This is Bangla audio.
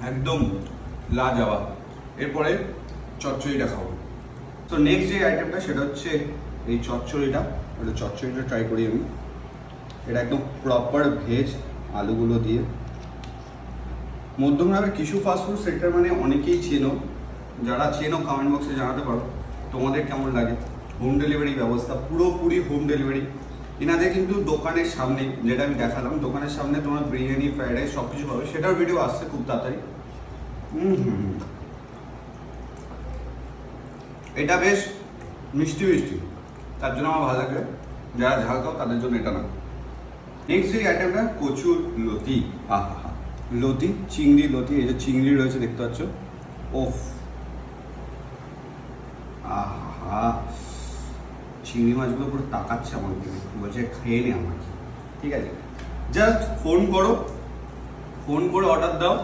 একদম লাজবাব। এরপরে চচ্চড়িটা খাবো। তো নেক্সট যে আইটেমটা সেটা হচ্ছে এই চচ্চড়িটা ট্রাই করি আমি। এটা একদম প্রপার ভেজ, আলুগুলো দিয়ে। মধ্যমগ্রামের কিছু ফাস্টফুড সেক্টর মানে অনেকেই চেনো, যারা চেনো কমেন্ট বক্সে জানাতে পারো তোমাদের কেমন লাগে। হোম ডেলিভারি ব্যবস্থা, পুরোপুরি হোম ডেলিভারি। এনাদের কিন্তু দোকানের সামনে, যেটা আমি দেখালাম, দোকানের সামনে তোমার বিরিয়ানি, ফ্রাইড রাইস সব কিছু পাবে। সেটার ভিডিও আসছে খুব তাড়াতাড়ি। এটা বেশ মিষ্টি মিষ্টি, তার জন্য আমার ভালো লাগে। যারা ঝাল খাও তাদের জন্য এটা না। নেক্সট যে আইটেমটা কচুর লতি। আহা, লতি, চিংড়ি লতি। এই যে চিংড়ি রয়েছে দেখতে পাচ্ছ। ওফ, আহা, চিংড়ি মাছগুলো পুরো তাকাচ্ছে আমার দিকে, বলছে খেয়ে নে আমাকে। ঠিক আছে, জাস্ট ফোন করো, ফোন করে অর্ডার দাও,